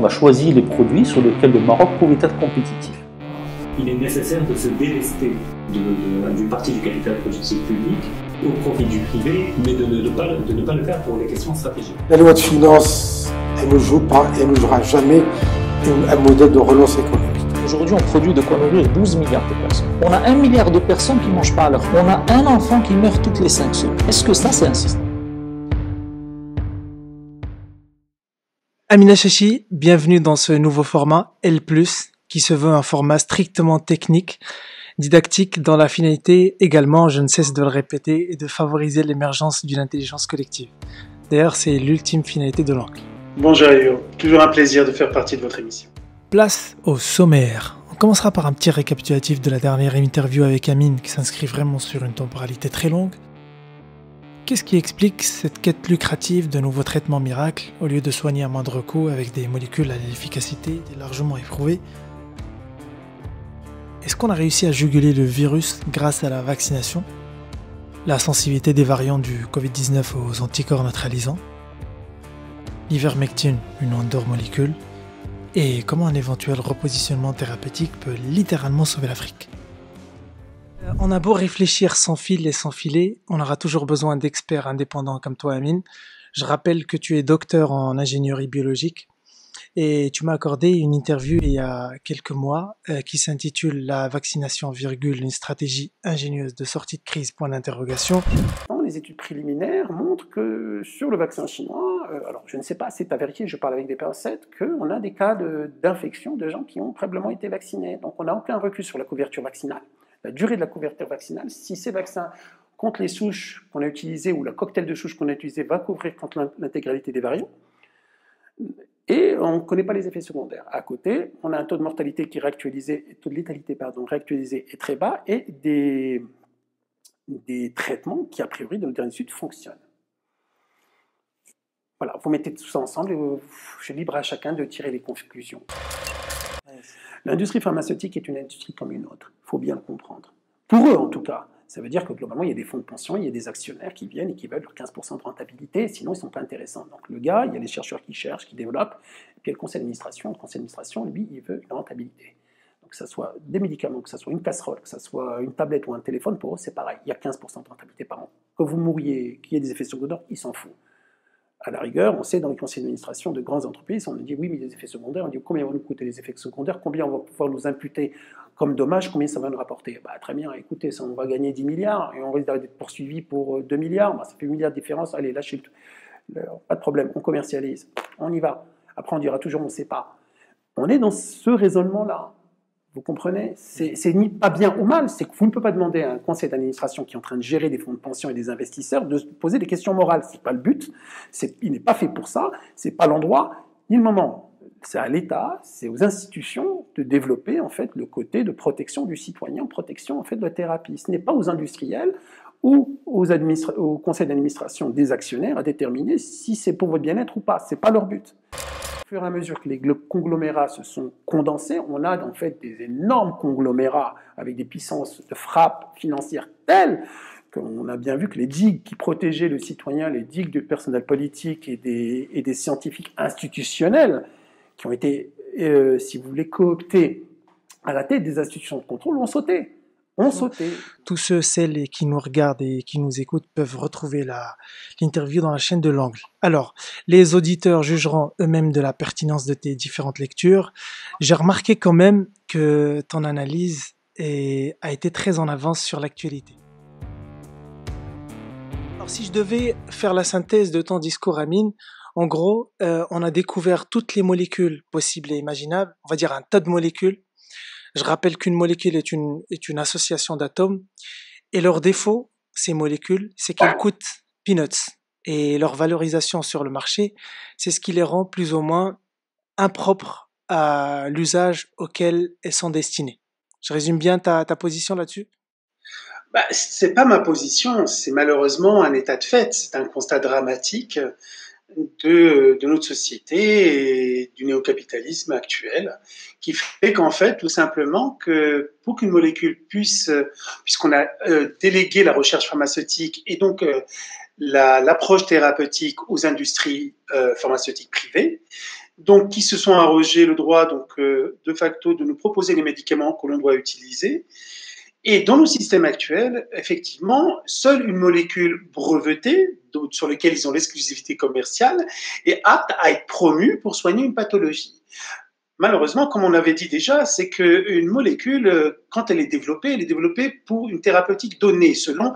On a choisi les produits sur lesquels le Maroc pouvait être compétitif. Il est nécessaire de se délester d'une partie du capital productif public au profit du privé, mais de ne pas le faire pour les questions stratégiques. La loi de finances, elle ne joue pas et elle ne jouera jamais un modèle de relance économique. Aujourd'hui, on produit de quoi nourrir 12 milliards de personnes. On a 1 milliard de personnes qui ne mangent pas à leur faim. On a un enfant qui meurt toutes les 5 secondes. Est-ce que ça, c'est un système? Amina Chachi, bienvenue dans ce nouveau format L+, qui se veut un format strictement technique, didactique, dans la finalité également, je ne cesse de le répéter, et de favoriser l'émergence d'une intelligence collective. D'ailleurs, c'est l'ultime finalité de l'angle. Bonjour Ayo, toujours un plaisir de faire partie de votre émission. Place au sommaire. On commencera par un petit récapitulatif de la dernière interview avec Amine, qui s'inscrit vraiment sur une temporalité très longue. Qu'est-ce qui explique cette quête lucrative de nouveaux traitements miracles au lieu de soigner à moindre coût avec des molécules à l'efficacité largement éprouvée? Est-ce qu'on a réussi à juguler le virus grâce à la vaccination? La sensibilité des variants du Covid-19 aux anticorps neutralisants? L'ivermectine, une endomolécule? Et comment un éventuel repositionnement thérapeutique peut littéralement sauver l'Afrique? On a beau réfléchir sans fil et sans filet, on aura toujours besoin d'experts indépendants comme toi, Amine. Je rappelle que tu es docteur en ingénierie biologique et tu m'as accordé une interview il y a quelques mois qui s'intitule « La vaccination, une stratégie ingénieuse de sortie de crise, point d'interrogation ». Les études préliminaires montrent que sur le vaccin chinois, alors je ne sais pas, c'est à vérifier, je parle avec des pincettes, qu'on a des cas d'infection de gens qui ont préalablement été vaccinés. Donc on n'a aucun recul sur la couverture vaccinale. La durée de la couverture vaccinale, si ces vaccins contre les souches qu'on a utilisées ou le cocktail de souches qu'on a utilisé va couvrir contre l'intégralité des variants, et on ne connaît pas les effets secondaires. À côté, on a un taux de mortalité qui est réactualisé, taux de létalité réactualisé est très bas, et des traitements qui, a priori, dans le dernier étude, fonctionnent. Voilà, vous mettez tout ça ensemble et je suis libre à chacun de tirer les conclusions. L'industrie pharmaceutique est une industrie comme une autre, il faut bien le comprendre. Pour eux, en tout cas, ça veut dire que globalement, il y a des fonds de pension, il y a des actionnaire qui viennent et qui veulent leur 15% de rentabilité, sinon ils ne sont pas intéressants. Donc le gars, il y a les chercheurs qui cherchent, qui développent, et puis il y a le conseil d'administration. Le conseil d'administration, lui, il veut une rentabilité. Donc que ce soit des médicaments, que ce soit une casserole, que ce soit une tablette ou un téléphone, pour eux, c'est pareil. Il y a 15% de rentabilité par an. Que vous mouriez, qu'il y ait des effets secondaires, ils s'en foutent. À la rigueur, on sait dans les conseils d'administration de grandes entreprises, on nous dit oui, mais les effets secondaires, on dit combien vont nous coûter les effets secondaires, combien on va pouvoir nous imputer comme dommage, combien ça va nous rapporter. Bah, très bien, écoutez, ça, on va gagner 10 milliards et on risque d'être poursuivi pour 2 milliards, bah, ça fait 8 milliards de différence, allez, lâchez pas de problème, on commercialise, on y va. Après, on dira toujours on ne sait pas. On est dans ce raisonnement-là. Vous comprenez? C'est ni pas bien ou mal, c'est que vous ne pouvez pas demander à un conseil d'administration qui est en train de gérer des fonds de pension et des investisseurs de se poser des questions morales. Ce n'est pas le but, il n'est pas fait pour ça, ce n'est pas l'endroit ni le moment. C'est à l'État, c'est aux institutions de développer en fait, le côté de protection du citoyen, protection en fait, de la thérapie. Ce n'est pas aux industriels ou au conseil d'administration des actionnaires à déterminer si c'est pour votre bien-être ou pas. Ce n'est pas leur but. Au fur et à mesure que les conglomérats se sont condensés, on a en fait des énormes conglomérats avec des puissances de frappe financière telles qu'on a bien vu que les digues qui protégeaient le citoyen, les digues du personnel politique et des scientifiques institutionnels qui ont été, si vous voulez, cooptés à la tête des institutions de contrôle ont sauté. Tous ceux, celles qui nous regardent et qui nous écoutent peuvent retrouver l'interview dans la chaîne de l'Angle. Alors, les auditeurs jugeront eux-mêmes de la pertinence de tes différentes lectures. J'ai remarqué quand même que ton analyse a été très en avance sur l'actualité. Alors, si je devais faire la synthèse de ton discours, Amine, en gros, on a découvert toutes les molécules possibles et imaginables, on va dire un tas de molécules. Je rappelle qu'une molécule est une association d'atomes et leur défaut, ces molécules, c'est qu'elles coûtent peanuts et leur valorisation sur le marché, c'est ce qui les rend plus ou moins impropres à l'usage auquel elles sont destinées. Je résume bien ta position là-dessus? Bah, c'est pas ma position, c'est malheureusement un état de fait, c'est un constat dramatique de notre société et du néocapitalisme actuel, qui fait qu'en fait, tout simplement, que pour qu'une molécule puisqu'on a délégué la recherche pharmaceutique et donc l'approche thérapeutique aux industries pharmaceutiques privées, donc qui se sont arrogés le droit, donc de facto, de nous proposer les médicaments que l'on doit utiliser. Et dans le système actuel, effectivement, seule une molécule brevetée, sur laquelle ils ont l'exclusivité commerciale, est apte à être promue pour soigner une pathologie. Malheureusement, comme on l'avait dit déjà, c'est qu'une molécule, quand elle est développée pour une thérapeutique donnée, selon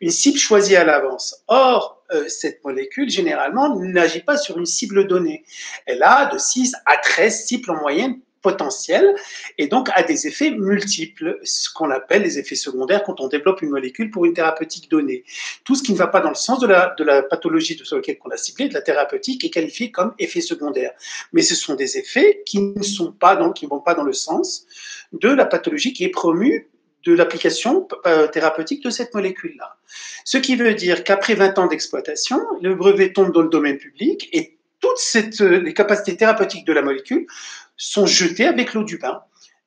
une cible choisie à l'avance. Or, cette molécule, généralement, n'agit pas sur une cible donnée. Elle a de 6 à 13 cibles en moyenne potentielles et donc a des effets multiples, ce qu'on appelle les effets secondaires quand on développe une molécule pour une thérapeutique donnée. Tout ce qui ne va pas dans le sens de la pathologie sur laquelle on a ciblé, de la thérapeutique, est qualifié comme effet secondaire. Mais ce sont des effets qui ne vont pas dans le sens de la pathologie qui est promue de l'application thérapeutique de cette molécule-là. Ce qui veut dire qu'après 20 ans d'exploitation, le brevet tombe dans le domaine public et toutes les capacités thérapeutiques de la molécule sont jetées avec l'eau du bain.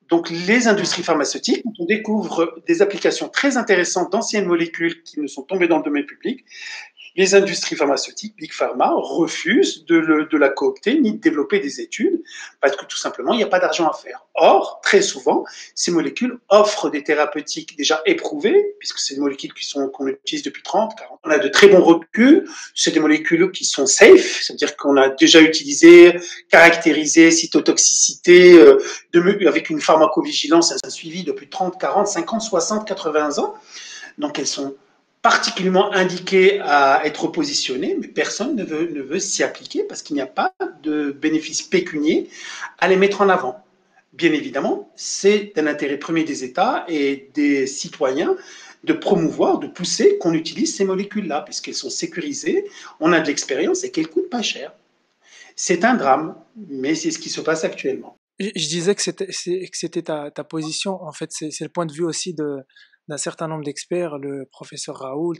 Donc les industries pharmaceutiques, quand on découvre des applications très intéressantes d'anciennes molécules qui ne sont tombées dans le domaine public, les industries pharmaceutiques, Big Pharma, refusent de la coopter ni de développer des études parce que tout simplement, il n'y a pas d'argent à faire. Or, très souvent, ces molécules offrent des thérapeutiques déjà éprouvées, puisque c'est des molécules qu'on utilise depuis 30, 40 ans. On a de très bons reculs, c'est des molécules qui sont safe, c'est-à-dire qu'on a déjà utilisé, caractérisé, cytotoxicité, avec une pharmacovigilance, un suivi depuis 30, 40, 50, 60, 80 ans. Donc elles sont particulièrement indiquées à être positionnées, mais personne ne veut s'y appliquer parce qu'il n'y a pas de bénéfice pécunier à les mettre en avant. Bien évidemment, c'est un intérêt premier des États et des citoyens de promouvoir, de pousser qu'on utilise ces molécules-là, puisqu'elles sont sécurisées, on a de l'expérience et qu'elles coûtent pas cher. C'est un drame, mais c'est ce qui se passe actuellement. Je disais que c'était ta position. En fait, c'est le point de vue aussi d'un certain nombre d'experts, le professeur Raoult,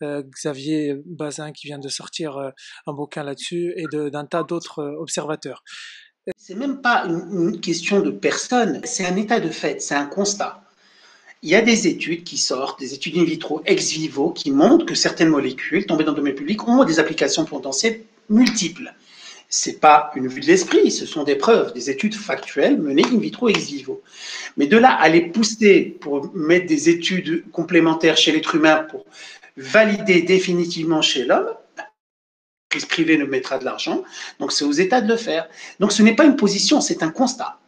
Xavier Bazin qui vient de sortir un bouquin là-dessus, et d'un tas d'autres observateurs. C'est même pas une question de personne, c'est un état de fait, c'est un constat. Il y a des études qui sortent, des études in vitro, ex vivo, qui montrent que certaines molécules tombées dans le domaine public ont des applications potentielles multiples. C'est pas une vue de l'esprit, ce sont des preuves, des études factuelles menées in vitro ex vivo. Mais de là à les pousser pour mettre des études complémentaires chez l'être humain pour valider définitivement chez l'homme, l'entreprise privée ne mettra de l'argent, donc c'est aux États de le faire. Donc ce n'est pas une position, c'est un constat.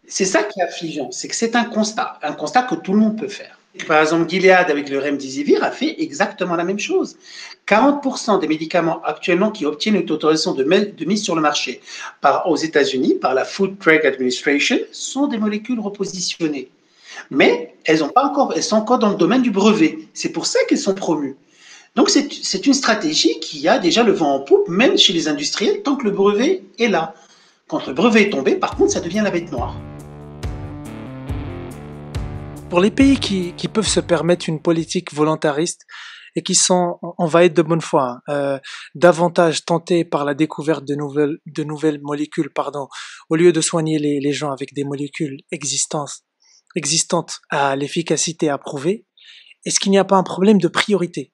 C'est ça qui est affligeant, c'est que c'est un constat que tout le monde peut faire. Par exemple, Gilead avec le Remdesivir a fait exactement la même chose. 40% des médicaments actuellement qui obtiennent une autorisation de mise sur le marché aux États-Unis par la Food Drug Administration sont des molécules repositionnées. Mais elles sont encore dans le domaine du brevet. C'est pour ça qu'elles sont promues. Donc c'est une stratégie qui a déjà le vent en poupe, même chez les industriels, tant que le brevet est là. Quand le brevet est tombé, par contre, ça devient la bête noire. Pour les pays qui peuvent se permettre une politique volontariste et qui sont, on va être de bonne foi, davantage tentés par la découverte de nouvelles molécules, au lieu de soigner les gens avec des molécules existantes à l'efficacité approuvée, est-ce qu'il n'y a pas un problème de priorité,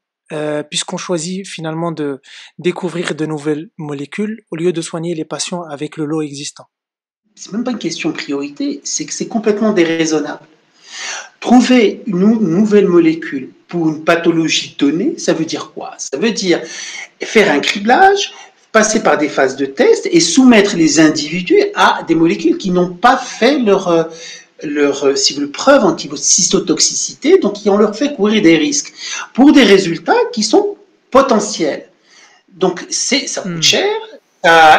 puisqu'on choisit finalement de découvrir de nouvelles molécules au lieu de soigner les patients avec le lot existant? C'est même pas une question de priorité, c'est que c'est complètement déraisonnable. Trouver une nouvelle molécule pour une pathologie donnée, ça veut dire quoi? Ça veut dire faire un criblage, passer par des phases de test et soumettre les individus à des molécules qui n'ont pas fait leur si vous voulez, preuve anti-cytotoxicité, donc qui ont leur fait courir des risques pour des résultats qui sont potentiels. Donc ça coûte cher.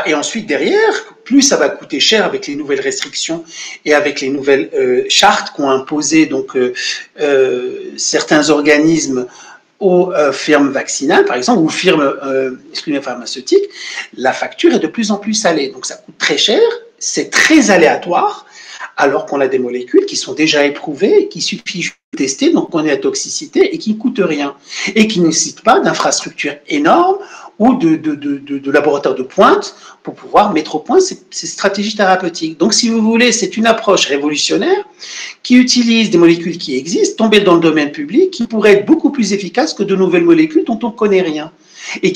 Et ensuite, derrière, plus ça va coûter cher avec les nouvelles restrictions et avec les nouvelles chartes qu'ont imposées certains organismes aux firmes vaccinales, par exemple, ou aux firmes pharmaceutiques, la facture est de plus en plus salée. Donc ça coûte très cher, c'est très aléatoire, alors qu'on a des molécules qui sont déjà éprouvées, qu'il suffit de tester, donc on est à toxicité et qui ne coûtent rien, et qui ne nécessitent pas d'infrastructures énormes ou de laboratoires de pointe pour pouvoir mettre au point ces stratégies thérapeutiques. Donc, si vous voulez, c'est une approche révolutionnaire qui utilise des molécules qui existent, tombées dans le domaine public, qui pourraient être beaucoup plus efficaces que de nouvelles molécules dont on ne connaît rien. Et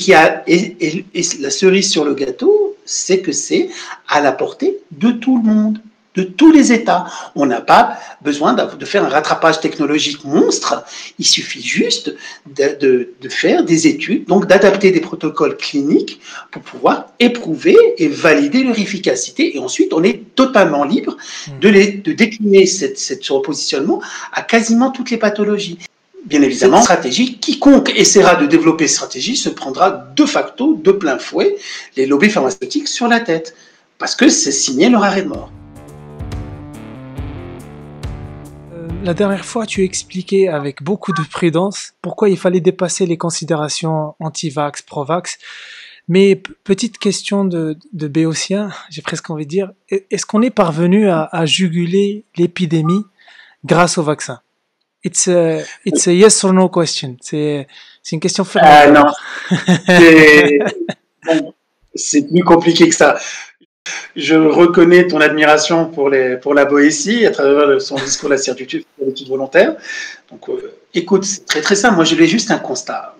la cerise sur le gâteau, c'est que c'est à la portée de tout le monde, de tous les États. On n'a pas besoin de faire un rattrapage technologique monstre, il suffit juste de faire des études, donc d'adapter des protocoles cliniques pour pouvoir éprouver et valider leur efficacité. Et ensuite, on est totalement libre de décliner ce repositionnement à quasiment toutes les pathologies. Bien évidemment, stratégie, quiconque essaiera de développer cette stratégie se prendra de facto, de plein fouet, les lobbies pharmaceutiques sur la tête, parce que c'est signé leur arrêt de mort. La dernière fois, tu expliquais avec beaucoup de prudence pourquoi il fallait dépasser les considérations anti-vax, pro-vax. Mais petite question de béotien, j'ai presque envie de dire, est-ce qu'on est parvenu à juguler l'épidémie grâce au vaccin? It's a yes or no question. C'est une question fermée. Non. C'est plus compliqué que ça. Je reconnais ton admiration pour la Boétie à travers son discours de la certitude volontaire. Donc, écoute, c'est très très simple. Moi, je l'ai juste un constat.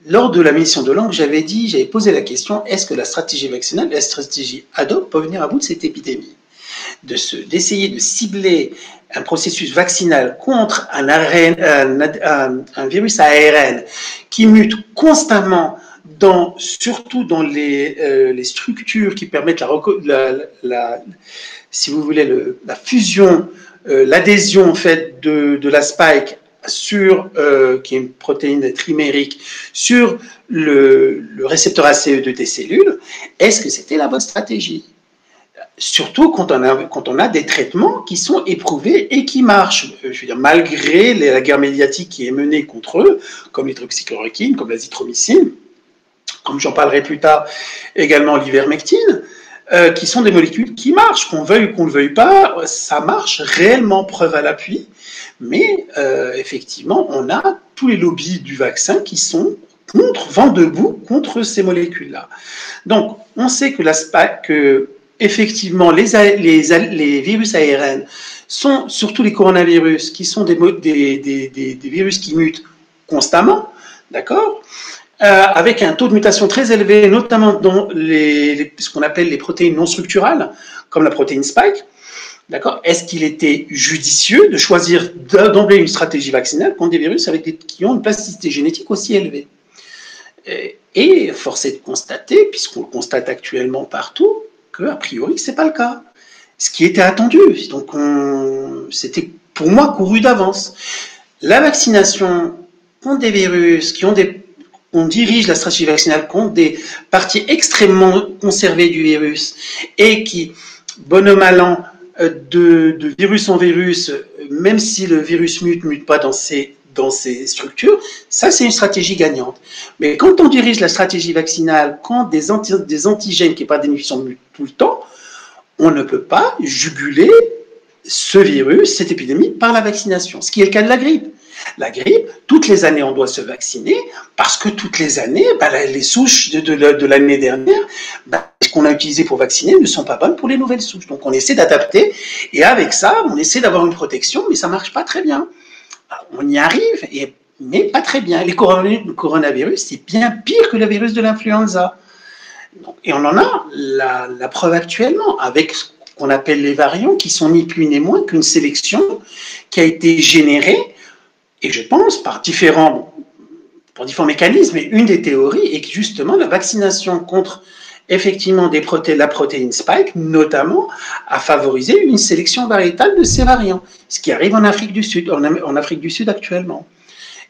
Lors de la mission de langue, j'avais posé la question, est-ce que la stratégie vaccinale, la stratégie ad hoc peut venir à bout de cette épidémie? D'essayer de cibler un processus vaccinal contre un virus ARN qui mute constamment, surtout dans les structures qui permettent si vous voulez, la fusion, l'adhésion en fait de la spike qui est une protéine trimérique, sur le récepteur ACE2 des cellules. Est-ce que c'était la bonne stratégie? Surtout quand on a des traitements qui sont éprouvés et qui marchent. Je veux dire, malgré la guerre médiatique qui est menée contre eux, comme l'hydroxychloroquine, comme l'azithromycine, comme j'en parlerai plus tard, également l'ivermectine, qui sont des molécules qui marchent, qu'on veuille ou qu'on ne le veuille pas, ça marche réellement, preuve à l'appui. Mais effectivement, on a tous les lobbies du vaccin qui sont vent debout contre ces molécules-là. Donc, on sait que effectivement, les virus ARN sont, surtout les coronavirus, qui sont des virus qui mutent constamment, d'accord, avec un taux de mutation très élevé, notamment dans ce qu'on appelle les protéines non structurales, comme la protéine spike. D'accord. Est-ce qu'il était judicieux de choisir d'emblée une stratégie vaccinale contre des virus qui ont une plasticité génétique aussi élevée? Et force est de constater, puisqu'on le constate actuellement partout, a priori, ce n'est pas le cas. Ce qui était attendu. Donc, c'était pour moi couru d'avance. La vaccination contre des virus on dirige la stratégie vaccinale contre des parties extrêmement conservées du virus et qui, bon an mal an, de virus en virus, même si le virus mute pas dans ces structures, ça c'est une stratégie gagnante. Mais quand on dirige la stratégie vaccinale contre des antigènes qui n'est pas d'inhibition tout le temps, on ne peut pas juguler ce virus, cette épidémie, par la vaccination, ce qui est le cas de la grippe. La grippe, toutes les années on doit se vacciner, parce que toutes les années, les souches de l'année dernière, ce qu'on a utilisé pour vacciner ne sont pas bonnes pour les nouvelles souches. Donc on essaie d'adapter, et avec ça, on essaie d'avoir une protection, mais ça ne marche pas très bien. On y arrive, mais pas très bien. Le coronavirus, c'est bien pire que le virus de l'influenza. Et on en a la preuve actuellement, avec ce qu'on appelle les variants, qui sont ni plus ni moins qu'une sélection qui a été générée, et je pense, pour différents mécanismes. Et une des théories est que justement la vaccination contre effectivement la protéine spike, notamment, a favorisé une sélection variétale de ces variants, ce qui arrive en Afrique du Sud, actuellement.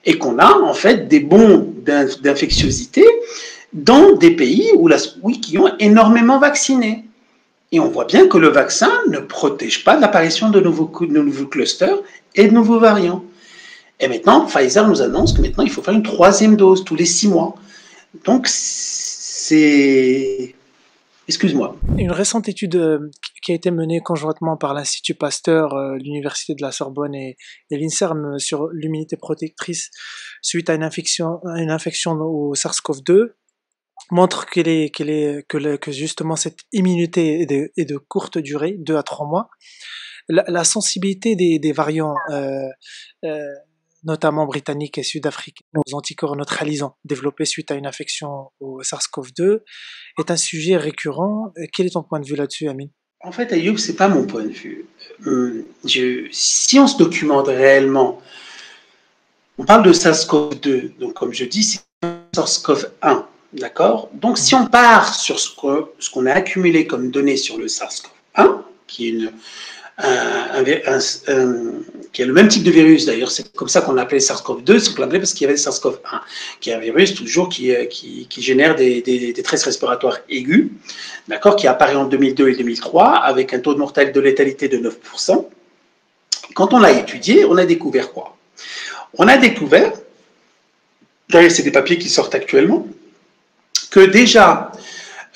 Et qu'on a en fait des bons d'infectiosité dans des pays qui ont énormément vacciné. Et on voit bien que le vaccin ne protège pas de l'apparition de nouveaux clusters et de nouveaux variants. Et maintenant, Pfizer nous annonce que maintenant il faut faire une 3e dose tous les 6 mois. Donc c'est... Excuse-moi. Une récente étude qui a été menée conjointement par l'Institut Pasteur, l'Université de la Sorbonne et l'INSERM sur l'immunité protectrice suite à une infection au SARS-CoV-2 montre que justement cette immunité est de courte durée, 2 à 3 mois. La sensibilité des variants notamment britanniques et sud-africains, aux anticorps neutralisants développés suite à une infection au SARS-CoV-2, est un sujet récurrent. Quel est ton point de vue là-dessus, Amine? En fait, Ayoub, c'est pas mon point de vue. Si on se documente réellement, on parle de SARS-CoV-2, donc comme je dis, c'est SARS-CoV-1, d'accord? Donc si on part sur ce qu'on a accumulé comme données sur le SARS-CoV-1, qui est qui est le même type de virus, d'ailleurs, c'est comme ça qu'on l'appelait SARS-CoV-2, c'est qu'on l'appelait parce qu'il y avait le SARS-CoV-1, qui est un virus toujours qui génère des détresses respiratoires aiguës, d'accord, qui apparaît en 2002 et 2003 avec un taux de mortalité de létalité de 9%. Quand on l'a étudié, on a découvert quoi? On a découvert, d'ailleurs c'est des papiers qui sortent actuellement, que déjà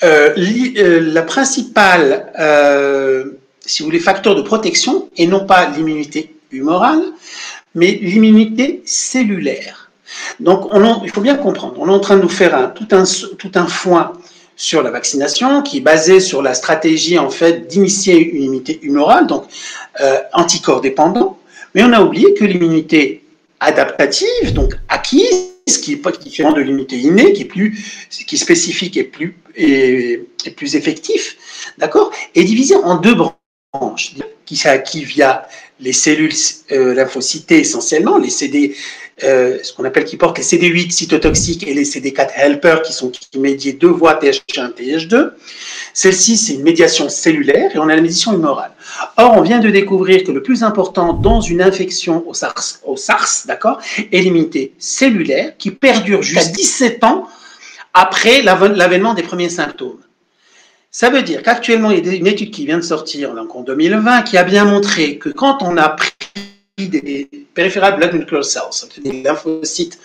la principale si vous voulez, facteur de protection, et non pas l'immunité humorale, mais l'immunité cellulaire. Donc, il faut bien comprendre, on est en train de nous faire tout un foin sur la vaccination, qui est basé sur la stratégie, en fait, d'initier une immunité humorale, donc anticorps dépendant, mais on a oublié que l'immunité adaptative, donc acquise, qui est différent de l'immunité innée, qui est spécifique et plus effectif, d'accord, est divisée en deux branches, qui s'est acquis via les cellules lymphocytées essentiellement, les CD, ce qu'on appelle qui portent les CD8 cytotoxiques et les CD4 helpers qui médient deux voies TH1 TH2. Celle-ci, c'est une médiation cellulaire et on a la médiation humorale. Or, on vient de découvrir que le plus important dans une infection au SARS, d'accord, est l'immunité cellulaire qui perdure jusqu'à 17 ans après l'avènement des premiers symptômes. Ça veut dire qu'actuellement, il y a une étude qui vient de sortir donc en 2020 qui a bien montré que quand on a pris des peripheral blood nuclear cells, des lymphocytes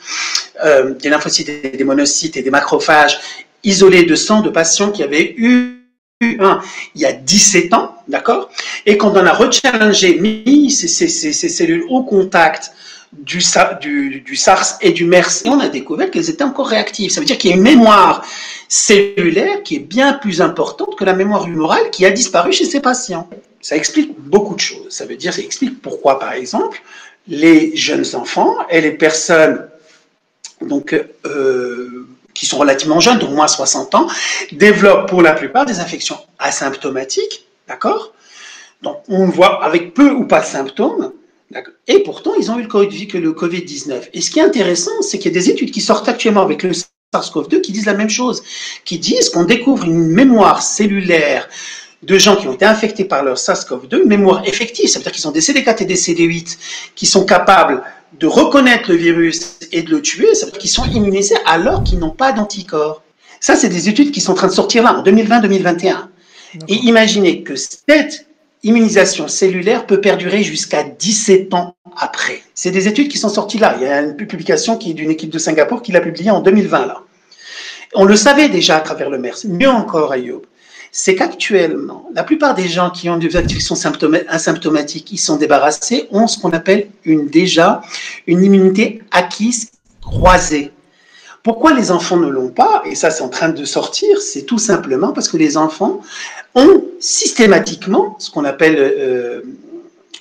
et des monocytes et des macrophages isolés de sang de patients qui avaient eu il y a 17 ans, d'accord, et qu'on en a rechallengé, mis ces cellules au contact du SARS et du MERS, et on a découvert qu'elles étaient encore réactives. Ça veut dire qu'il y a une mémoire cellulaire qui est bien plus importante que la mémoire humorale qui a disparu chez ces patients. Ça explique beaucoup de choses. Ça explique pourquoi, par exemple, les jeunes enfants et les personnes donc, qui sont relativement jeunes, d'au moins 60 ans, développent pour la plupart des infections asymptomatiques, d'accord? Donc, on voit avec peu ou pas de symptômes, et pourtant, ils ont eu le Covid-19. Et ce qui est intéressant, c'est qu'il y a des études qui sortent actuellement avec le SARS-CoV-2 qui disent la même chose, qui disent qu'on découvre une mémoire cellulaire de gens qui ont été infectés par leur SARS-CoV-2, une mémoire effective, ça veut dire qu'ils ont des CD4 et des CD8 qui sont capables de reconnaître le virus et de le tuer, ça veut dire qu'ils sont immunisés alors qu'ils n'ont pas d'anticorps. Ça, c'est des études qui sont en train de sortir là, en 2020-2021. Et imaginez que cette immunisation cellulaire peut perdurer jusqu'à 17 ans après. C'est des études qui sont sorties là. Il y a une publication qui est d'une équipe de Singapour qui l'a publiée en 2020 là. On le savait déjà à travers le MERS. Mieux encore, Ayoub, c'est qu'actuellement, la plupart des gens qui ont des infections asymptomatiques, ils sont débarrassés, ont ce qu'on appelle déjà une immunité acquise croisée. Pourquoi les enfants ne l'ont pas, et ça c'est en train de sortir, c'est tout simplement parce que les enfants ont systématiquement ce qu'on appelle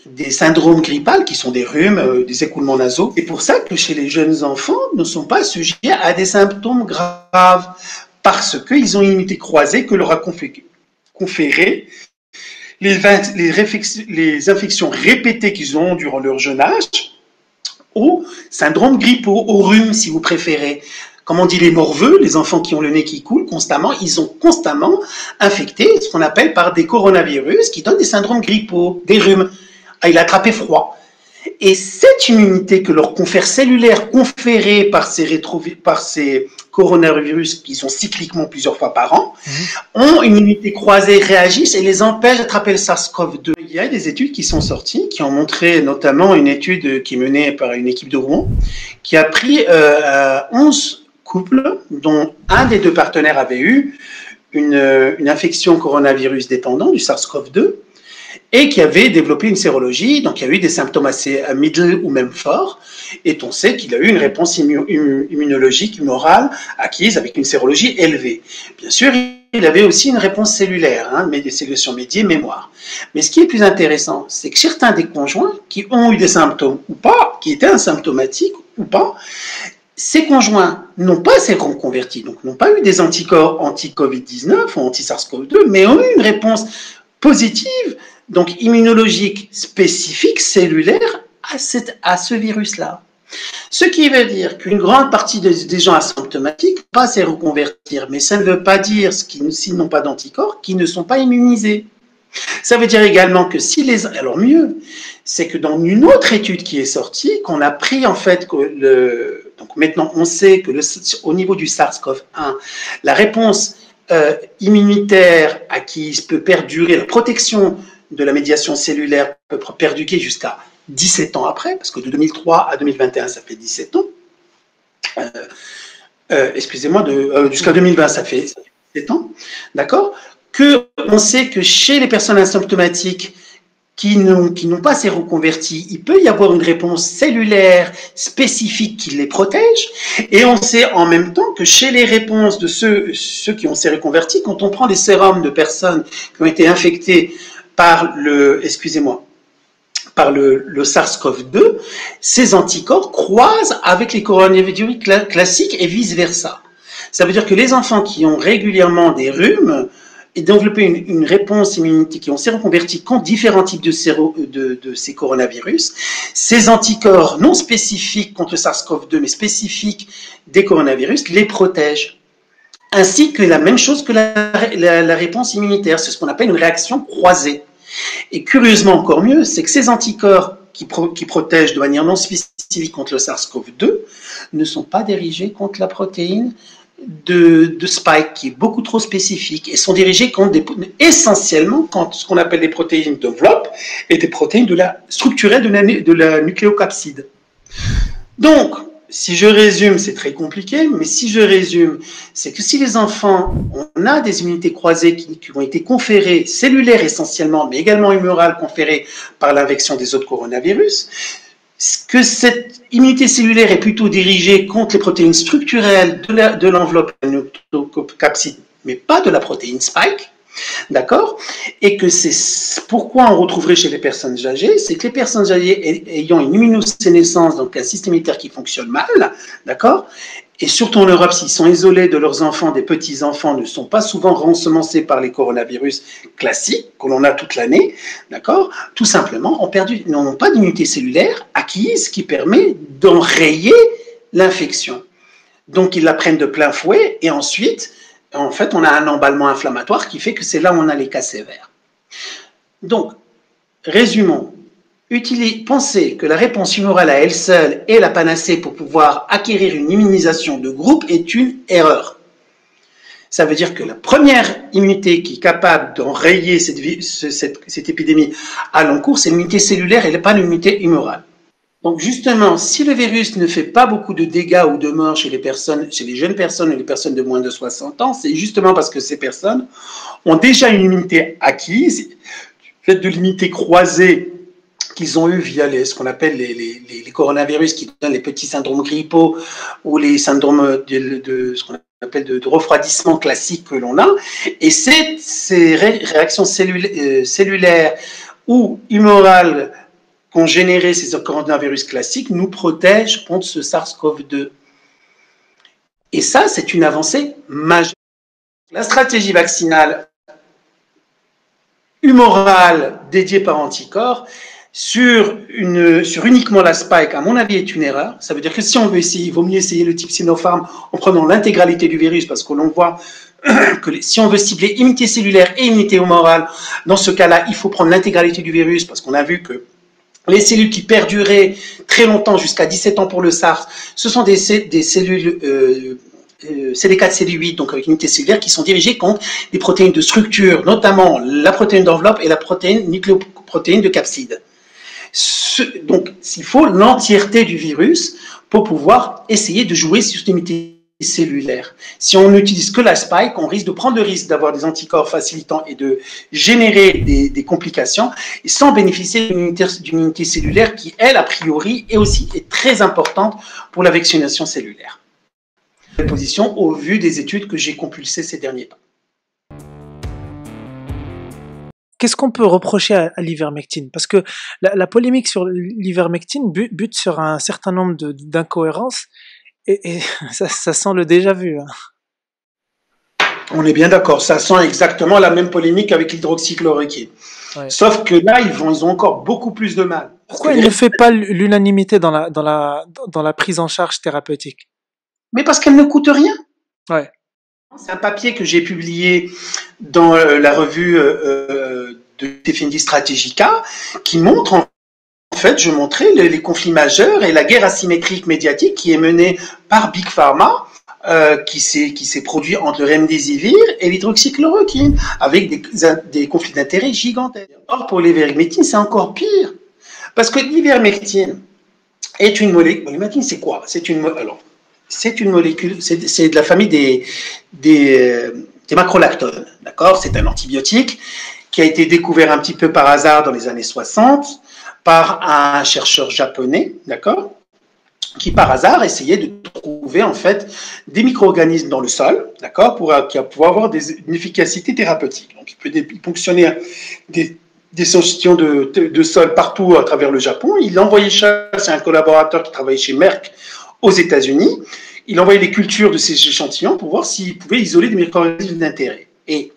des syndromes grippales, qui sont des rhumes, des écoulements nasaux. C'est pour ça que chez les jeunes enfants, ne sont pas sujets à des symptômes graves, parce qu'ils ont une immunité croisée que leur a conféré les infections répétées qu'ils ont durant leur jeune âge, au syndrome grippaux, au rhume si vous préférez. Comme on dit les morveux, les enfants qui ont le nez qui coule constamment, ils ont constamment infecté ce qu'on appelle par des coronavirus qui donnent des syndromes grippaux, des rhumes. Ah, il a attrapé froid. Et cette immunité que leur confère cellulaire conférée par ces coronavirus qui sont cycliquement plusieurs fois par an, ont une immunité croisée, réagissent et les empêchent d'attraper le SARS-CoV-2. Il y a des études qui sont sorties, qui ont montré notamment une étude qui est menée par une équipe de Rouen, qui a pris 11 couples, dont un des deux partenaires avait eu une infection coronavirus dépendant du SARS-CoV-2, et qui avait développé une sérologie, donc il y a eu des symptômes assez middle ou même forts, et on sait qu'il a eu une réponse immunologique, humorale, acquise avec une sérologie élevée. Bien sûr, il avait aussi une réponse cellulaire, hein, des solutions médiées, mémoire. Mais ce qui est plus intéressant, c'est que certains des conjoints qui ont eu des symptômes ou pas, qui étaient asymptomatiques ou pas, ces conjoints n'ont pas été reconvertis, donc n'ont pas eu des anticorps anti-Covid-19 ou anti-SARS-CoV-2, mais ont eu une réponse positive, donc immunologique spécifique, cellulaire, à ce virus-là. Ce qui veut dire qu'une grande partie des gens asymptomatiques ne peuvent pas se reconvertir, mais ça ne veut pas dire, s'ils n'ont pas d'anticorps, qu'ils ne sont pas immunisés. Ça veut dire également que alors mieux, c'est que dans une autre étude qui est sortie, qu'on a pris en fait donc maintenant on sait que au niveau du SARS-CoV-1, la réponse immunitaire acquise peut perdurer, la protection de la médiation cellulaire peut perdurer jusqu'à 17 ans après, parce que de 2003 à 2021, ça fait 17 ans. Excusez-moi, jusqu'à 2020, ça fait 17 ans, d'accord? On sait que chez les personnes asymptomatiques qui n'ont pas ces reconvertis, il peut y avoir une réponse cellulaire spécifique qui les protège. Et on sait en même temps que chez les réponses de ceux qui ont ces reconvertis, quand on prend des sérums de personnes qui ont été infectées par le SARS-CoV-2, ces anticorps croisent avec les coronavirus classiques et vice-versa. Ça veut dire que les enfants qui ont régulièrement des rhumes et développé une réponse immunitaire, qui ont séroconverti contre différents types de ces coronavirus, ces anticorps non spécifiques contre le SARS-CoV-2, mais spécifiques des coronavirus, les protègent. Ainsi que la même chose que la réponse immunitaire, c'est ce qu'on appelle une réaction croisée. Et curieusement encore mieux, c'est que ces anticorps qui protègent de manière non spécifique contre le SARS-CoV-2 ne sont pas dirigés contre la protéine de Spike, qui est beaucoup trop spécifique, et sont dirigés essentiellement contre ce qu'on appelle des protéines d'enveloppe et des protéines structurées de la nucléocapside. Donc, si je résume, c'est très compliqué, mais si je résume, c'est que si les enfants, on a des immunités croisées qui ont été conférées, cellulaires essentiellement, mais également humorales, conférées par l'infection des autres coronavirus, que cette immunité cellulaire est plutôt dirigée contre les protéines structurelles de l'enveloppe nucléocapside, mais pas de la protéine Spike, d'accord? Et que c'est pourquoi on retrouverait chez les personnes âgées, c'est que les personnes âgées ayant une immunosénescence, donc un système immunitaire qui fonctionne mal, d'accord? Et surtout en Europe, s'ils sont isolés de leurs enfants, des petits-enfants ne sont pas souvent ensemencés par les coronavirus classiques, que l'on a toute l'année, d'accord? Tout simplement, n'ont pas d'immunité cellulaire acquise qui permet d'enrayer l'infection. Donc, ils la prennent de plein fouet et ensuite, en fait, on a un emballement inflammatoire qui fait que c'est là où on a les cas sévères. Donc, résumons. Pensez que la réponse humorale à elle seule est la panacée pour pouvoir acquérir une immunisation de groupe est une erreur. Ça veut dire que la première immunité qui est capable d'enrayer cette épidémie à long cours, c'est l'immunité cellulaire et pas l'immunité humorale. Donc justement, si le virus ne fait pas beaucoup de dégâts ou de morts chez les jeunes personnes et les personnes de moins de 60 ans, c'est justement parce que ces personnes ont déjà une immunité acquise, faite de l'immunité croisée qu'ils ont eu via ce qu'on appelle les coronavirus qui donnent les petits syndromes grippaux ou les syndromes ce qu'on appelle de refroidissement classique que l'on a. Et ces réactions cellulaires ou humorales qu'ont généré ces coronavirus classiques nous protègent contre ce SARS-CoV-2. Et ça, c'est une avancée majeure. La stratégie vaccinale humorale dédiée par anticorps sur uniquement la Spike, à mon avis, est une erreur. Ça veut dire que si on veut essayer, il vaut mieux essayer le type Sinopharm en prenant l'intégralité du virus, parce que l'on voit que si on veut cibler immunité cellulaire et immunité humorale, dans ce cas-là, il faut prendre l'intégralité du virus, parce qu'on a vu que les cellules qui perduraient très longtemps, jusqu'à 17 ans pour le SARS, ce sont des cellules CD4-CD8, donc avec une unité cellulaire, qui sont dirigées contre des protéines de structure, notamment la protéine d'enveloppe et la nucléoprotéine de capside. Donc, il faut l'entièreté du virus pour pouvoir essayer de jouer sur cette immunité cellulaire. Si on n'utilise que la Spike, on risque de prendre le risque d'avoir des anticorps facilitants et de générer des complications sans bénéficier d'une immunité cellulaire qui, elle, a priori, est très importante pour la vaccination cellulaire. Position au vu des études que j'ai compulsées ces derniers temps. qu'est-ce qu'on peut reprocher à l'ivermectine? Parce que la polémique sur l'ivermectine bute sur un certain nombre d'incohérences et ça sent le déjà vu. Hein. On est bien d'accord, ça sent exactement la même polémique avec l'hydroxychloroquine. Ouais. Sauf que là, ils ont encore beaucoup plus de mal. Pourquoi il ne fait pas l'unanimité dans la prise en charge thérapeutique? Mais parce qu'elle ne coûte rien. Ouais. C'est un papier que j'ai publié dans la revue de Defendi Strategica qui montre, en fait, je montrais les conflits majeurs et la guerre asymétrique médiatique qui est menée par Big Pharma, qui s'est produit entre le remdesivir et l'hydroxychloroquine, avec des conflits d'intérêts gigantesques. Or, pour l'ivermectine, c'est encore pire. Parce que l'ivermectine est une molécule. L'ivermectine, c'est quoi? C'est une molécule, c'est de la famille des macrolactones, d'accord? C'est un antibiotique qui a été découvert un petit peu par hasard dans les années 60 par un chercheur japonais, d'accord? Qui par hasard essayait de trouver en fait des micro-organismes dans le sol, d'accord, pour avoir une efficacité thérapeutique. Donc il peut fonctionner des échantillons de sol partout à travers le Japon. Il envoyait chasser un collaborateur qui travaillait chez Merck aux États-Unis. Il envoyait les cultures de ces échantillons pour voir s'il pouvait isoler des micro-organismes d'intérêt. Et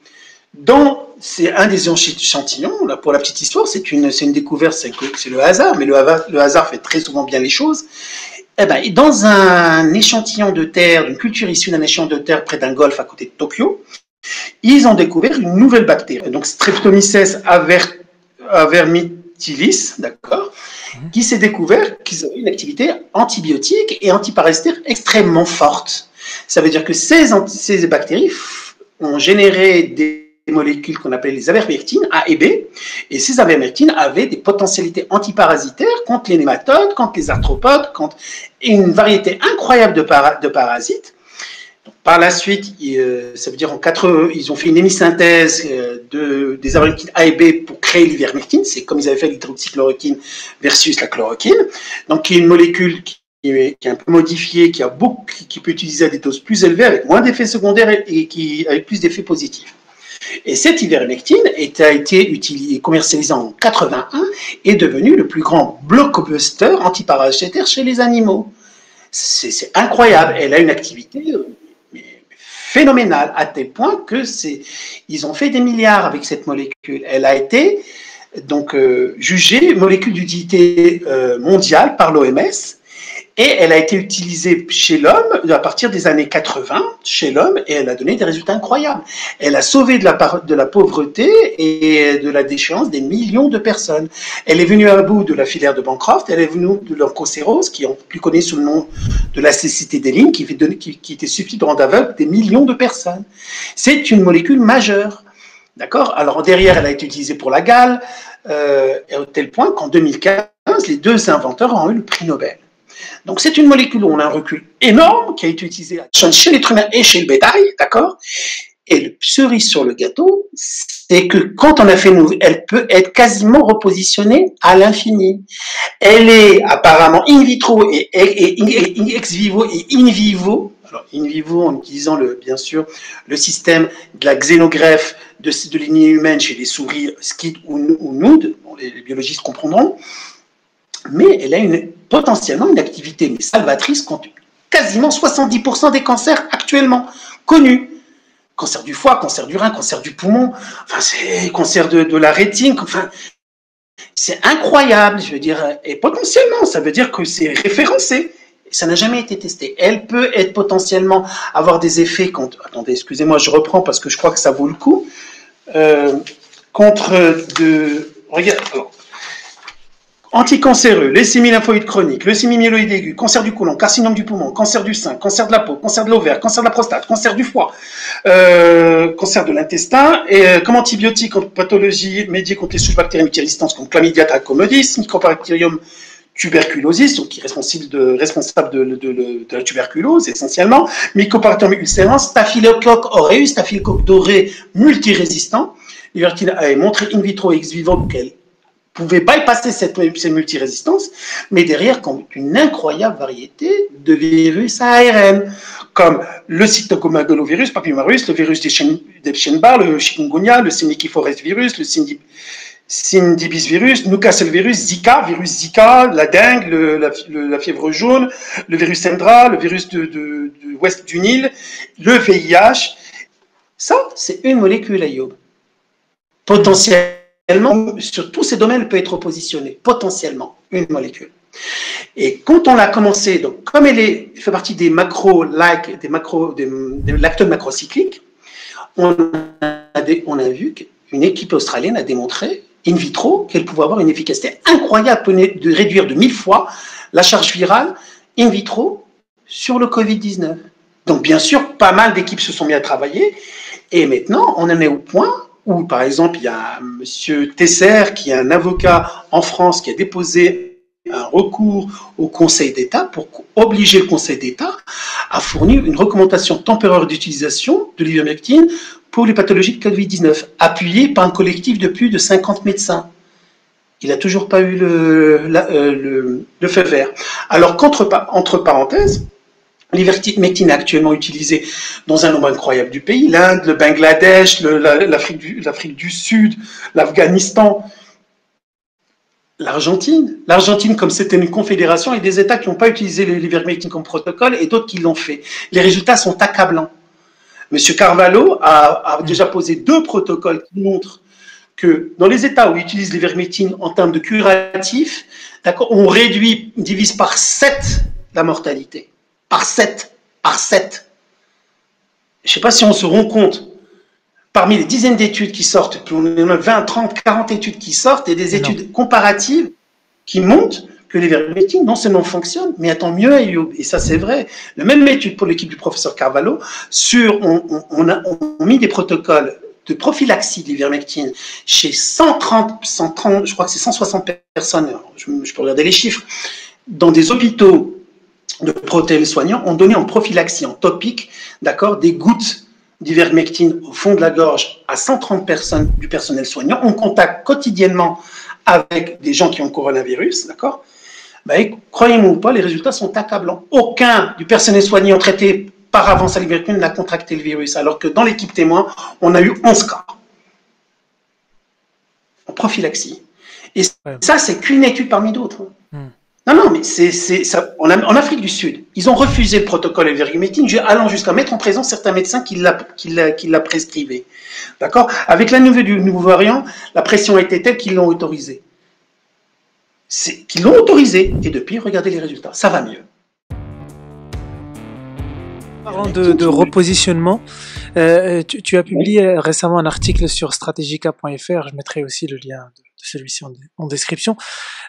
c'est un des échantillons, là, pour la petite histoire, c'est une découverte, c'est le hasard, mais le hasard fait très souvent bien les choses. Eh ben, dans un échantillon de terre, d'une culture issue d'un échantillon de terre près d'un golfe à côté de Tokyo, ils ont découvert une nouvelle bactérie, donc Streptomyces avermitilis, d'accord, qui s'est découvert qu'ils avaient une activité antibiotique et antiparasitaire extrêmement forte. Ça veut dire que ces bactéries ont généré des molécules qu'on appelle les avermectines, A et B, et ces avermectines avaient des potentialités antiparasitaires contre les nématodes, contre les arthropodes, contre une variété incroyable de parasites. Donc, par la suite, ça veut dire ils ont fait une hémisynthèse des avermectines A et B pour créer l'ivermectine. C'est comme ils avaient fait l'hydroxychloroquine versus la chloroquine. Donc, qui est une molécule qui est un peu modifiée, qui peut utiliser à des doses plus élevées, avec moins d'effets secondaires et avec plus d'effets positifs. Et cette ivermectine a été commercialisée en 1981 et est devenue le plus grand blockbuster antiparasitaire chez les animaux. C'est incroyable. Elle a une activité phénoménale, à tel point que ils ont fait des milliards avec cette molécule. Elle a été donc jugée molécule d'utilité mondiale par l'OMS. Et elle a été utilisée chez l'homme à partir des années 80, chez l'homme, et elle a donné des résultats incroyables. Elle a sauvé de la pauvreté et de la déchéance des millions de personnes. Elle est venue à bout de la filière de Bancroft, elle est venue de l'onchocérose, qui est plus connue sous le nom de la cécité des lignes, qui était suffit de rendre aveugle des millions de personnes. C'est une molécule majeure. D'accord? Alors derrière, elle a été utilisée pour la gale, à tel point qu'en 2015, les deux inventeurs ont eu le prix Nobel. Donc c'est une molécule où on a un recul énorme qui a été utilisée chez l'être humain et chez le bétail, d'accord? Et le cerise sur le gâteau, c'est que quand on a fait elle peut être quasiment repositionnée à l'infini. Elle est apparemment in vitro et ex vivo et in vivo. Alors in vivo en utilisant bien sûr le système de la xénogreffe de lignée humaine chez les souris SCID ou NUD, bon, les biologistes comprendront. Mais elle a potentiellement une activité salvatrice contre quasiment 70% des cancers actuellement connus. Cancer du foie, cancer du rein, cancer du poumon, cancer de la rétine, c'est incroyable, je veux dire. Et potentiellement, ça veut dire que c'est référencé. Ça n'a jamais été testé. Elle peut être potentiellement avoir des effets contre... Attendez, excusez-moi, je reprends parce que je crois que ça vaut le coup. Regarde... Alors, anticancéreux, leucémie lymphoïde chronique, leucémie myéloïde aiguë, cancer du côlon, carcinome du poumon, cancer du sein, cancer de la peau, cancer de l'ovaire, cancer de la prostate, cancer du foie, cancer de l'intestin, et comme antibiotique contre pathologie médiée contre les souches bactériennes multirésistantes comme Chlamydia trachomatis, Mycobacterium tuberculosis, donc qui est responsable de la tuberculose essentiellement, Mycobacterium ulcerans, Staphylococcus aureus, Staphylococcus doré multirésistant. L'ivermectine a montré in vitro et ex vivo qu'elle pouvait bypasser ces multirésistances, mais derrière, une incroyable variété de virus ARN, comme le cytomegalovirus, papillomavirus, le virus d'Epstein-Barr, le chikungunya, le Synechial forest virus, le Syndibius virus, Newcastle virus, virus Zika, la dengue, la fièvre jaune, le virus Hendra, le virus de l'ouest du Nil, le VIH. Ça, c'est une molécule, Ayoub. Potentiellement, sur tous ces domaines, elle peut être positionnée. Potentiellement, une molécule. Et quand on a commencé, donc, comme elle fait partie des lactones macrocycliques, on a vu qu'une équipe australienne a démontré, in vitro, qu'elle pouvait avoir une efficacité incroyable de réduire de 1000 fois la charge virale in vitro sur le Covid-19. Donc, bien sûr, pas mal d'équipes se sont mis à travailler. Et maintenant, on en est au point où, par exemple, il y a M. Tesser, qui est un avocat en France, qui a déposé un recours au Conseil d'État pour obliger le Conseil d'État à fournir une recommandation temporaire d'utilisation de l'ivermectine pour les pathologies de Covid-19, appuyée par un collectif de plus de 50 médecins. Il n'a toujours pas eu le feu vert. Alors entre parenthèses, l'ivermectine est actuellement utilisée dans un nombre incroyable du pays, l'Inde, le Bangladesh, l'Afrique du Sud, l'Afghanistan, l'Argentine. L'Argentine, comme c'était une confédération, il y a des États qui n'ont pas utilisé l'ivermectine comme protocole et d'autres qui l'ont fait. Les résultats sont accablants. Monsieur Carvalho a déjà posé 2 protocoles qui montrent que dans les États où ils utilisent l'ivermectine en termes de curatif, on divise par 7 la mortalité. Par 7. Je ne sais pas si on se rend compte, parmi les dizaines d'études qui sortent, on a 20, 30, 40 études qui sortent, et des études comparatives qui montrent que l'ivermectine non seulement fonctionne, mais attend mieux, et ça c'est vrai. La même étude pour l'équipe du professeur Carvalho, on a mis des protocoles de prophylaxie de l'ivermectine chez 130, je crois que c'est 160 personnes, je peux regarder les chiffres, dans des hôpitaux de protéines soignants, ont donné en prophylaxie, en topique, d'accord, des gouttes d'ivermectine au fond de la gorge à 130 personnes du personnel soignant, on contacte quotidiennement avec des gens qui ont le coronavirus, d'accord. Croyez-moi ou pas, les résultats sont accablants. Aucun du personnel soignant traité par avance à l'ivermectine n'a contracté le virus, alors que dans l'équipe témoin, on a eu 11 cas en prophylaxie. Et ça, c'est qu'une étude parmi d'autres. Non, mais en Afrique du Sud, ils ont refusé le protocole l'ivermectine, allant jusqu'à mettre en présence certains médecins qui la prescrivaient. D'accord. Avec la nouvelle du nouveau variant, la pression a été telle qu'ils l'ont autorisé. Et depuis, regardez les résultats, ça va mieux. Parlant de repositionnement, tu as publié récemment un article sur strategica.fr, je mettrai aussi le lien de celui-ci en description.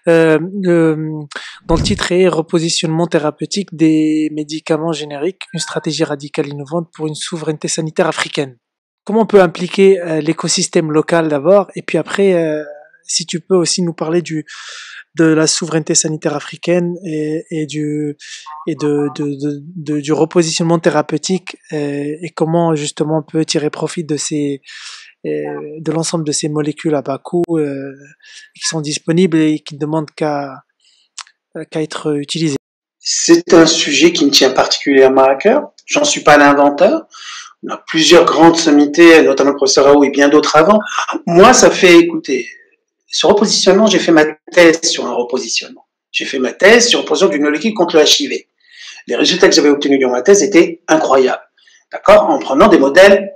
Dont le titre est « Repositionnement thérapeutique des médicaments génériques, une stratégie radicale innovante pour une souveraineté sanitaire africaine ». Comment on peut impliquer l'écosystème local d'abord, et puis après, si tu peux aussi nous parler de la souveraineté sanitaire africaine et du repositionnement thérapeutique, et comment justement on peut tirer profit de l'ensemble de ces molécules à bas coût qui sont disponibles et qui ne demandent qu'à être utilisées. C'est un sujet qui me tient particulièrement à cœur. J'en suis pas l'inventeur. On a plusieurs grandes sommités, notamment le professeur Raoult et bien d'autres avant. Moi, ce repositionnement, j'ai fait ma thèse sur un repositionnement. J'ai fait ma thèse sur le repositionnement d'une molécule contre le HIV. Les résultats que j'avais obtenus dans ma thèse étaient incroyables. D'accord? En prenant des modèles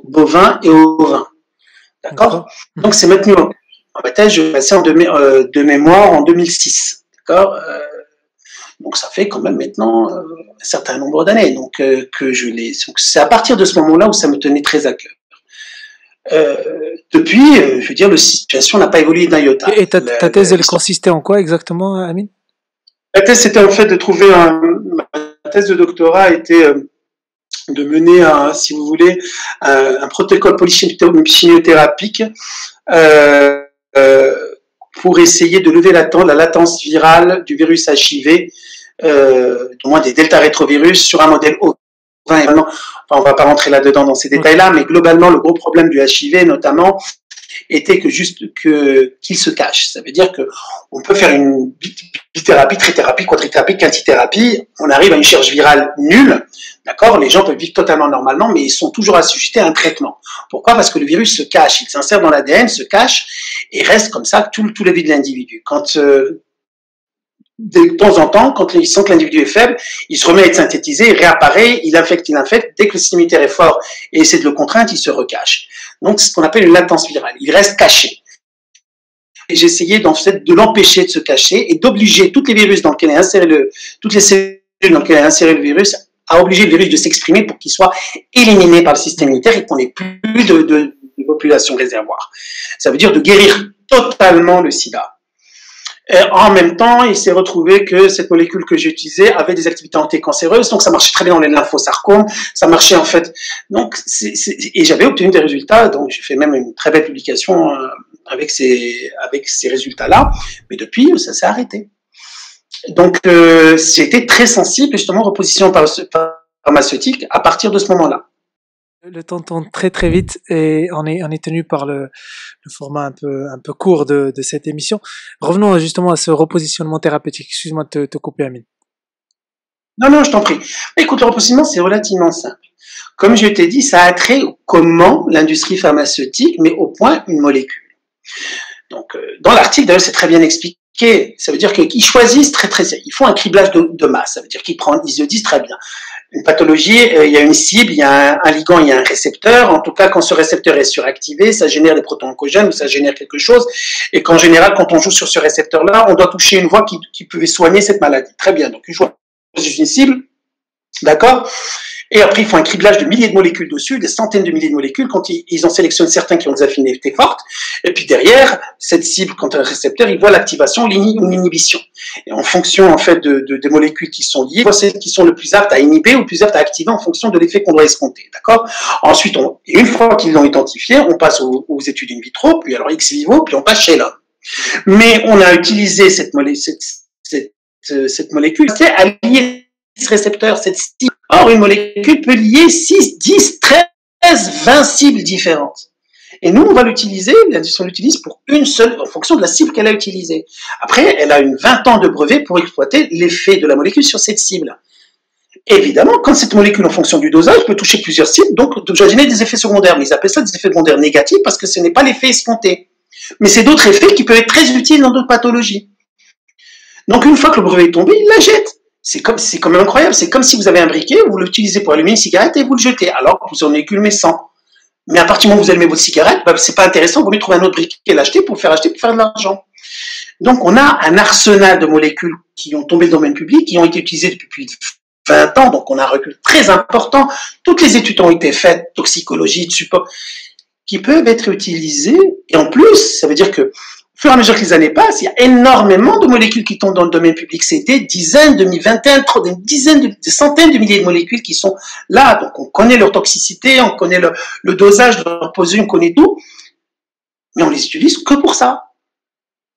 bovins et ovins. D'accord? Donc, c'est maintenu. En ma thèse, je passais de mémoire en 2006. D'accord? Donc, ça fait quand même maintenant un certain nombre d'années. Donc, que je l'ai. C'est à partir de ce moment-là où ça me tenait très à cœur. Depuis, je veux dire, la situation n'a pas évolué d'un iota. Et ta thèse, elle consistait en quoi exactement, Amine? La thèse, c'était en fait de trouver ma thèse de doctorat était de mener, si vous voulez, un protocole polychimiothérapique pour essayer de lever la latence virale du virus HIV, du moins des delta-rétrovirus, sur un modèle ovin. On ne va pas rentrer là-dedans dans ces détails-là, mais globalement, le gros problème du HIV, notamment, était qu'il se cache. Ça veut dire que on peut faire une bithérapie, trithérapie, quadrithérapie, quintithérapie, on arrive à une charge virale nulle, d'accord? Les gens peuvent vivre totalement normalement, mais ils sont toujours assujettis à un traitement. Pourquoi? Parce que le virus se cache, il s'insère dans l'ADN, se cache, et reste comme ça tout la vie de l'individu. Quand de temps en temps, quand ils sentent que l'individu est faible, il se remet à être synthétisé, il réapparaît, il infecte. Dès que le système immunitaire est fort et essaie de le contraindre, il se recache. Donc, c'est ce qu'on appelle une latence virale. Il reste caché. Et j'ai essayé de l'empêcher de se cacher et d'obliger toutes les virus dans lesquels est inséré toutes les cellules dans lesquelles est inséré le virus à obliger le virus de s'exprimer pour qu'il soit éliminé par le système immunitaire et qu'on n'ait plus de population réservoir. Ça veut dire de guérir totalement le sida. Et en même temps, il s'est retrouvé que cette molécule que j'ai utilisée avait des activités anticancéreuses, donc ça marchait très bien dans les lymphosarcomes, ça marchait en fait. Donc, et j'avais obtenu des résultats, donc j'ai fait même une très belle publication avec ces résultats-là, mais depuis, ça s'est arrêté. Donc, j'ai été très sensible justement aux repositions pharmaceutiques à partir de ce moment-là. Le temps tourne très très vite et on est tenu par le format un peu court de cette émission. Revenons justement à ce repositionnement thérapeutique. Excuse-moi de te couper, Amine. Non, je t'en prie. Écoute, le repositionnement, c'est relativement simple. Comme je t'ai dit, ça a trait au comment l'industrie pharmaceutique met au point une molécule. Donc, dans l'article, d'ailleurs, c'est très bien expliqué. Ça veut dire qu'ils choisissent ils font un criblage de masse. Ça veut dire ils se disent très bien. Une pathologie, il y a une cible, il y a un ligand, il y a un récepteur. En tout cas, quand ce récepteur est suractivé, ça génère des proto-oncogènes ou ça génère quelque chose. Et qu'en général, quand on joue sur ce récepteur-là, on doit toucher une voie qui pouvait soigner cette maladie. Très bien. Donc, ils choisissent une cible. D'accord? Et après, ils font un criblage de milliers de molécules dessus, des centaines de milliers de molécules, quand ils en sélectionnent certains qui ont des affinités fortes. Et puis derrière, cette cible, quand un récepteur, il voit l'activation ou l'inhibition. Et en fonction, en fait, des molécules qui sont liées, il voit celles qui sont le plus aptes à inhiber ou le plus aptes à activer en fonction de l'effet qu'on doit escompter. D'accord? Ensuite, une fois qu'ils l'ont identifié, on passe aux études in vitro, puis alors ex vivo, puis on passe chez l'homme. Mais on a utilisé cette molécule, c'est à lier ce récepteur, cette cible. Or, une molécule peut lier 6, 10, 13, 20 cibles différentes. Et nous, on va l'utiliser, l'industrie l'utilise pour une seule, en fonction de la cible qu'elle a utilisée. Après, elle a 20 ans de brevet pour exploiter l'effet de la molécule sur cette cible. Évidemment, quand cette molécule, en fonction du dosage, peut toucher plusieurs cibles, donc générer des effets secondaires. Mais ils appellent ça des effets secondaires négatifs parce que ce n'est pas l'effet escompté. Mais c'est d'autres effets qui peuvent être très utiles dans d'autres pathologies. Donc, une fois que le brevet est tombé, il la jette. C'est quand même incroyable. C'est comme si vous avez un briquet, vous l'utilisez pour allumer une cigarette et vous le jetez, alors que vous en éculmez 100. Mais à partir du moment où vous allumez votre cigarette, c'est pas intéressant, vous mieux trouver un autre briquet et l'acheter pour faire de l'argent. Donc, on a un arsenal de molécules qui ont tombé dans le domaine public, qui ont été utilisées depuis plus de 20 ans, donc on a un recul très important. Toutes les études ont été faites, toxicologie, de support, qui peuvent être utilisées. Et en plus, ça veut dire que, au fur et à mesure que les années passent, il y a énormément de molécules qui tombent dans le domaine public. C'est des dizaines, des dizaines, des centaines de milliers de molécules qui sont là. Donc, on connaît leur toxicité, on connaît le dosage de leur posée, on connaît tout. Mais on les utilise que pour ça.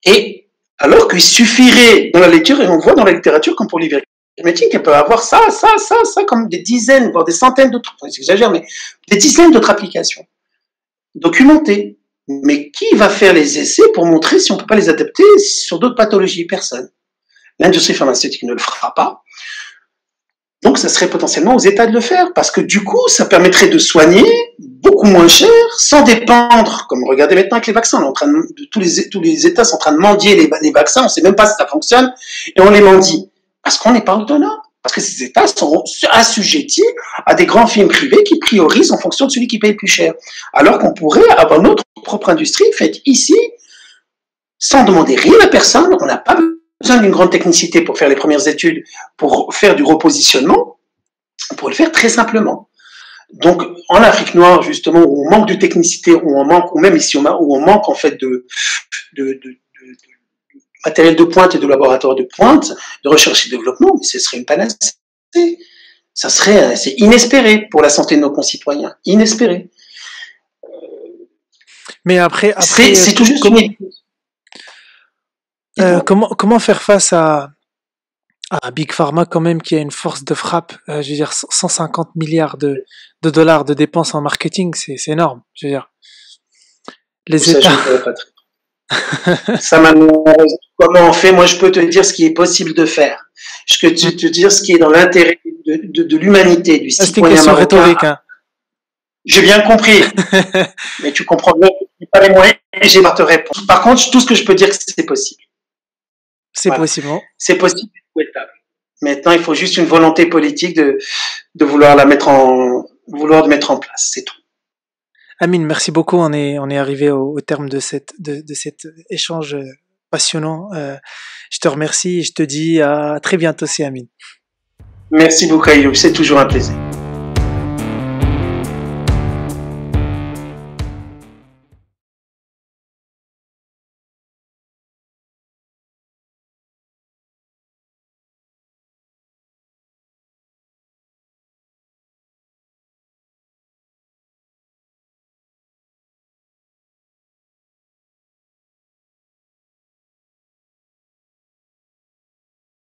Et alors qu'il suffirait, dans la lecture, et on voit dans la littérature, comme pour l'ivermectine, qu'elle peut avoir ça, comme des dizaines, voire des centaines d'autres, enfin, j'exagère, mais des dizaines d'autres applications documentées. Mais qui va faire les essais pour montrer si on ne peut pas les adapter sur d'autres pathologies? Personne. L'industrie pharmaceutique ne le fera pas. Donc, ça serait potentiellement aux États de le faire, parce que du coup, ça permettrait de soigner beaucoup moins cher, sans dépendre, comme regardez maintenant avec les vaccins, tous les États sont en train de mendier les vaccins, on ne sait même pas si ça fonctionne, et on les mendie. Parce qu'on n'est pas autonome. Parce que ces États sont assujettis à des grands firmes privées qui priorisent en fonction de celui qui paye plus cher. Alors qu'on pourrait avoir notre propre industrie faite ici, sans demander rien à personne. On n'a pas besoin d'une grande technicité pour faire les premières études, pour faire du repositionnement. On pourrait le faire très simplement. Donc, en Afrique noire, justement, où on manque de technicité, ou même ici, où on manque en fait de matériel de pointe et de laboratoire de pointe, de recherche et développement, mais ce serait une panacée. C'est inespéré pour la santé de nos concitoyens. Inespéré. Mais après c'est tout juste comment faire face à Big Pharma quand même, qui a une force de frappe, je veux dire 150 milliards de dollars de dépenses en marketing, c'est énorme, je veux dire. Les Ça, je États. ne pourrais pas te répondre. Ça, malheureusement, comment on fait? Moi, je peux te dire ce qui est possible de faire. Je peux te dire ce qui est dans l'intérêt de l'humanité, du C'était une citoyen question marocain. rhétorique, hein. J'ai bien compris. Mais tu comprends bien que je n'ai pas les moyens et j'ai pas te répondre. Par contre, tout ce que je peux dire, c'est possible. C'est Voilà. possible. Bon. C'est possible, c'est souhaitable. Maintenant, il faut juste une volonté politique de vouloir mettre en place, c'est tout. Amine, merci beaucoup. On est arrivé au terme de cet échange passionnant. Je te remercie et je te dis à très bientôt, c'est Amine. Merci beaucoup, Ayoub. C'est toujours un plaisir.